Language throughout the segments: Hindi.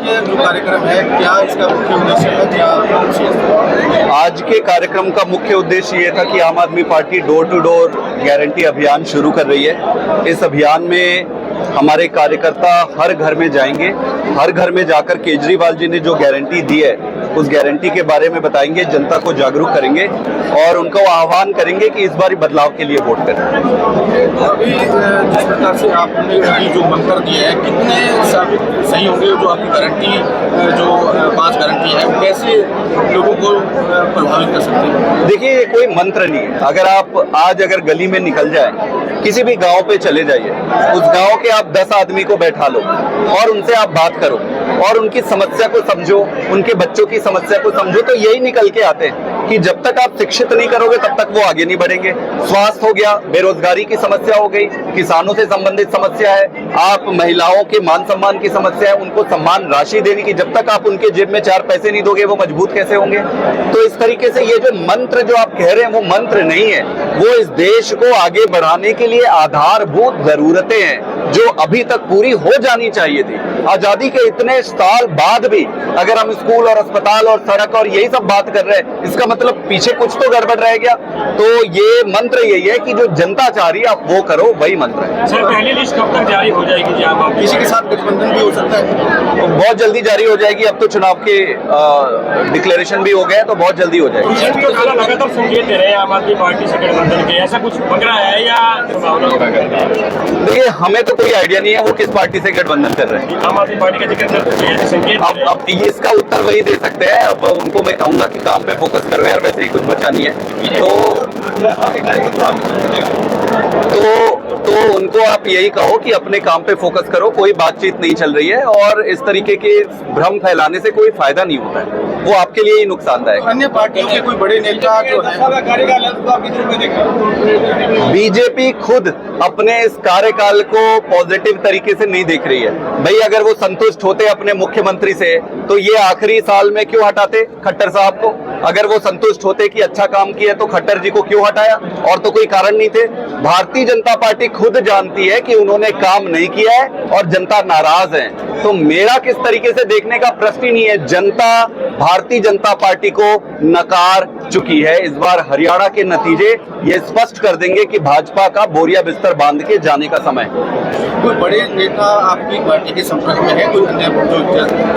के जो कार्यक्रम है, क्या इसका मुख्य उद्देश्य है, क्या? आज के कार्यक्रम का मुख्य उद्देश्य ये था कि Aam Aadmi Party door to door guarantee अभियान शुरू कर रही है। इस अभियान में हमारे कार्यकर्ता हर घर में जाएंगे, हर घर में जाकर केजरीवाल जी ने जो गारंटी दी है उस गारंटी के बारे में बताएंगे, जनता को जागरूक करेंगे और उनको आह्वान करेंगे कि इस बार बदलाव के लिए वोट करें। अभी जिस प्रकार से आपने जो मंत्र दिए हैं, कितने साबित सही होंगे जो आपकी गारंटी, जो 5 गारंटी है, कैसे लोगों को प्रभावित कर सकते हैं? देखिए, ये कोई मंत्र नहीं है। अगर आप आज गली में निकल जाए, किसी भी गांव पे चले जाइए, उस गांव के आप 10 आदमी को बैठा लो और उनसे आप बात करो और उनकी समस्या को समझो, उनके बच्चों की समस्या को समझो, तो यही निकल के आते हैं कि जब तक आप शिक्षित नहीं करोगे तब तक वो आगे नहीं बढ़ेंगे। स्वास्थ्य हो गया, बेरोजगारी की समस्या हो गई, किसानों से संबंधित समस्या है, आप महिलाओं के मान सम्मान की समस्या है, उनको सम्मान राशि देने की, जब तक आप उनके जेब में 4 पैसे नहीं दोगे वो मजबूत कैसे होंगे? तो इस तरीके से ये जो मंत्र जो आप कह रहे हैं वो मंत्र नहीं है, वो इस देश को आगे बढ़ाने के लिए आधारभूत जरूरतें हैं जो अभी तक पूरी हो जानी चाहिए थी। आजादी के इतने साल बाद भी अगर हम स्कूल और अस्पताल और सड़क और यही सब बात कर रहे हैं, इसका मतलब पीछे कुछ तो गड़बड़ रह गया। तो ये मंत्र यही है कि जो जनता चाह रही है आप वो करो, वही मंत्र है। सर, पहली लिस्ट कब तक जारी हो जाएगी? किसी के साथ गठबंधन भी हो सकता है? बहुत जल्दी जारी हो जाएगी। अब तो चुनाव के डिक्लेरेशन भी हो गए, तो बहुत जल्दी हो जाएगी। तो लगातार संकेत दे रहे हैं आम आदमी पार्टी से गठबंधन के, ऐसा कुछ बन रहा है या संभावना होगा? देखिए, हमें तो कोई आइडिया नहीं है वो किस पार्टी से गठबंधन कर रहे हैं। आम आदमी पार्टी का जिक्र संकेत अब ये इसका उत्तर वही दे सकते हैं। अब उनको मैं कहूंगा कि काम पे फोकस करो यार, वैसे ही कुछ बचा नहीं है। तो उनको आप यही कहो कि अपने काम पे फोकस करो, कोई बातचीत नहीं चल रही है और इस तरीके के भ्रम फैलाने से कोई फायदा नहीं होता है, वो आपके लिए ही नुकसानदायक है। अन्य पार्टियों के कोई बड़े नेता जो है, बीजेपी खुद अपने इस कार्यकाल को पॉजिटिव तरीके से नहीं देख रही है। भाई, अगर वो संतुष्ट होते अपने मुख्यमंत्री से तो ये आखिरी साल में क्यों हटाते खट्टर साहब को? अगर वो संतुष्ट होते कि अच्छा काम किया तो खट्टर जी को क्यों हटाया? और तो कोई कारण नहीं थे। भारतीय जनता पार्टी खुद जानती है कि उन्होंने काम नहीं किया है और जनता नाराज है। तो मेरा किस तरीके से देखने का प्रश्न ही नहीं है। जनता भारतीय जनता पार्टी को नकार चुकी है। इस बार हरियाणा के नतीजे ये स्पष्ट कर देंगे कि भाजपा का बोरिया बिस्तर बांध के जाने का समय। कोई बड़े नेता आपकी पार्टी के संपर्क में है? कोई अन्य,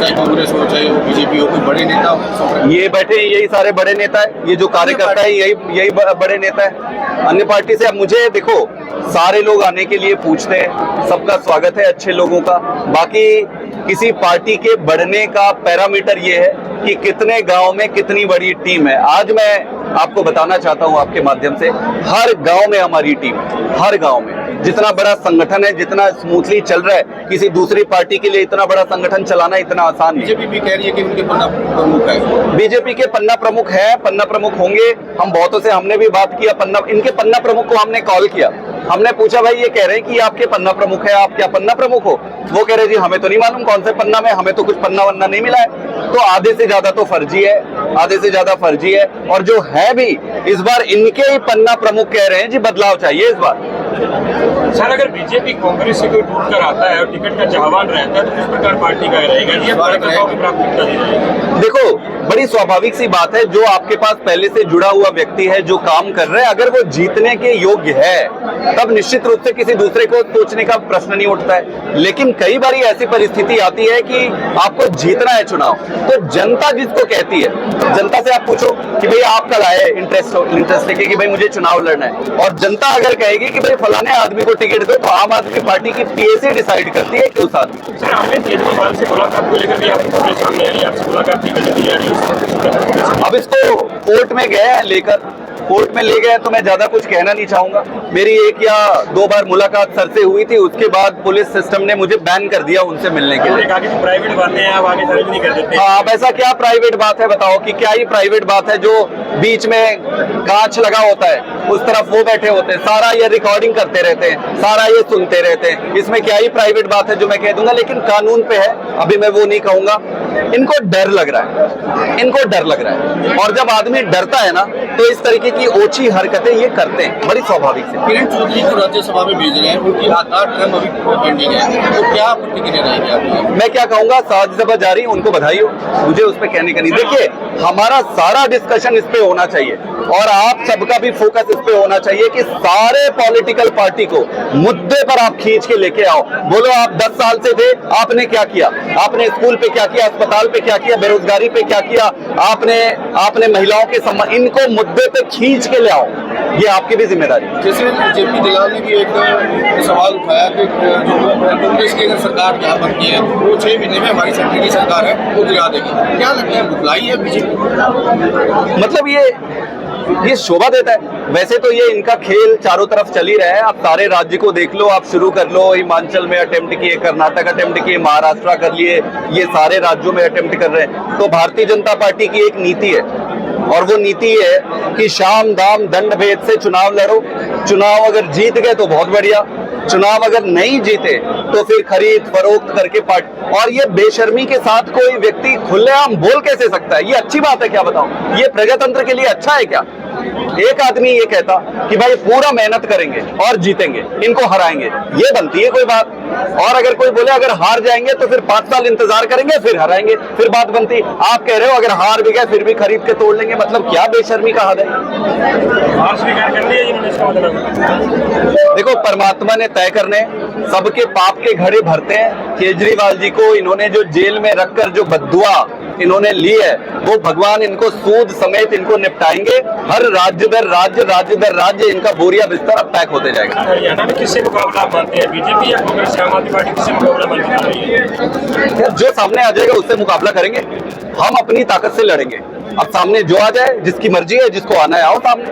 चाहे कांग्रेस हो चाहे बीजेपी हो, कोई बड़े नेता संपर्क में? ये बैठे यही सारे बड़े नेता है, ये जो कार्यकर्ता है यही बड़े नेता है। अन्य पार्टी से अब मुझे देखो, सारे लोग आने के लिए पूछते हैं, सबका स्वागत है, अच्छे लोगों का। बाकी किसी पार्टी के बढ़ने का पैरामीटर ये है कि कितने गांव में कितनी बड़ी टीम है। आज मैं आपको बताना चाहता हूं आपके माध्यम से, हर गांव में हमारी टीम, हर गांव में जितना बड़ा संगठन है, जितना स्मूथली चल रहा है, किसी दूसरी पार्टी के लिए इतना बड़ा संगठन चलाना इतना आसान नहीं। बीजेपी भी कह रही है कि उनके पन्ना प्रमुख है। बीजेपी के पन्ना प्रमुख है, पन्ना प्रमुख होंगे। हम बहुतों से हमने भी बात किया, इनके पन्ना प्रमुख को हमने कॉल किया, हमने पूछा भाई ये कह रहे हैं कि आपके पन्ना प्रमुख है, आप क्या पन्ना प्रमुख हो? वो कह रहे जी हमें तो नहीं मालूम कौन से पन्ना में, हमें तो कुछ पन्ना वन्ना नहीं मिला है। तो आधे से ज्यादा तो फर्जी है, आधे से ज्यादा फर्जी है। और जो है भी इस बार इनके ही पन्ना प्रमुख कह रहे हैं जी बदलाव चाहिए इस बार। सर, अगर बीजेपी कांग्रेस से कोई टूट कर आता है और टिकट का चाहवान रहता है तो किस प्रकार पार्टी का रहेगा? प्राथमिकता दी जाएगी? देखो, बड़ी स्वाभाविक सी बात है, जो आपके पास पहले से जुड़ा हुआ व्यक्ति है, जो काम कर रहा है, अगर वो जीतने के योग्य है तब निश्चित रूप से किसी दूसरे को सोचने का प्रश्न नहीं उठता है। लेकिन कई बार ऐसी परिस्थिति आती है कि आपको जीतना है चुनाव, तो जनता जिसको कहती है, जनता से आप पूछो कि भाई आप कल आए इंटरेस्ट लेके कि भाई मुझे चुनाव लड़ना है, और जनता अगर कहेगी कि भाई फलाने आदमी को टिकट दो, तो आम आदमी पार्टी की पीएसी डिसाइड करती है कि उस आदमी। सर, आपने केजरीवाल से मुलाकात को लेकर भी आपके सामने आई, आपसे मुलाकात की गई? अब इसको कोर्ट में गए लेकर, कोर्ट में ले गए तो मैं ज्यादा कुछ कहना नहीं चाहूंगा। मेरी 1 या 2 बार मुलाकात सर से हुई थी, उसके बाद पुलिस सिस्टम ने मुझे बैन कर दिया उनसे मिलने के लिए। प्राइवेट बातें हैं, आप आगे सार्वजनिक नहीं कर देते। हाँ, अब ऐसा क्या प्राइवेट बात है बताओ, कि क्या ही प्राइवेट बात है? जो बीच में कांच लगा होता है उस तरफ वो बैठे होते हैं, सारा ये रिकॉर्डिंग करते रहते हैं, सारा ये सुनते रहते हैं, इसमें क्या ही प्राइवेट बात है जो मैं कह दूंगा? लेकिन कानून पे है, अभी मैं वो नहीं कहूंगा। इनको डर लग रहा है, इनको डर लग रहा है। और जब आदमी डरता है ना तो इस तरीके की ओछी हरकतें ये करते हैं, बड़ी स्वाभाविक से। किरण चौधरी को राज्यसभा में भेज रहे हैं, उनकी 8 टर्म अभी पेंडिंग है, तो क्या प्रतिक्रिया रहेगी आपकी? मैं क्या कहूंगा, राज्यसभा जारी, उनको बधाई हो, मुझे उस पर कहने का नहीं। देखिए, हमारा सारा डिस्कशन इस पे होना चाहिए और आप सबका भी फोकस इस पे होना चाहिए कि सारे पॉलिटिकल पार्टी को मुद्दे पर आप खींच के लेके आओ। बोलो आप 10 साल से थे, आपने क्या किया, आपने स्कूल पे क्या किया, अस्पताल पे क्या किया, बेरोजगारी पे क्या किया, आपने महिलाओं के सम्मान, इनको मुद्दे पे खींच के ले आओ, ये आपकी भी जिम्मेदारी। जैसे जेपी दलाल ने भी एक सवाल उठाया कि जो कांग्रेस की अगर सरकार यहाँ बनती है वो 6 महीने में हमारी सेंटर की सरकार है वो गिरा देगी, क्या लगता है बुलाई है बीजेपी? मतलब ये शोभा देता है। वैसे तो ये इनका खेल चारों तरफ चल ही रहा है। आप सारे राज्य को देख लो, आप शुरू कर लो, हिमाचल में अटेम्प्ट किए, कर्नाटक अटेम्प्ट किए, महाराष्ट्र कर लिए, ये सारे राज्यों में अटेम्प्ट कर रहे हैं। तो भारतीय जनता पार्टी की एक नीति है और वो नीति है कि शाम दाम दंड भेद से चुनाव लड़ो। चुनाव अगर जीत गए तो बहुत बढ़िया, चुनाव अगर नहीं जीते तो फिर खरीद फरोख्त करके और ये बेशर्मी के साथ कोई व्यक्ति खुलेआम बोल कैसे सकता है? ये अच्छी बात है क्या, बताओ? ये प्रजातंत्र के लिए अच्छा है क्या? एक आदमी ये कहता कि भाई पूरा मेहनत करेंगे और जीतेंगे, इनको हराएंगे, ये बनती है कोई बात? और अगर कोई बोले अगर हार जाएंगे तो फिर 5 साल इंतजार करेंगे फिर हराएंगे, फिर बात बनती। आप कह रहे हो अगर हार भी गए फिर भी खरीद के तोड़ लेंगे, मतलब क्या बेशर्मी का हद है? देखो, परमात्मा ने तय करने, सबके पाप के घड़े भरते हैं। केजरीवाल जी को इन्होंने जो जेल में रखकर जो बद्दुआ इन्होंने ली है वो भगवान इनको सूद समेत इनको निपटाएंगे। हर राज्य दर राज्य इनका बोरिया बिस्तर अब पैक होते जाएगा। हरियाणा में किससे मुकाबला मानते हैं, बीजेपी या कांग्रेस, आम आदमी पार्टी, किससे मुकाबला मानती है? जो सामने आ जाएगा उससे मुकाबला करेंगे, हम अपनी ताकत से लड़ेंगे। अब सामने जो आ जाए, जिसकी मर्जी है, जिसको आना है आओ सामने।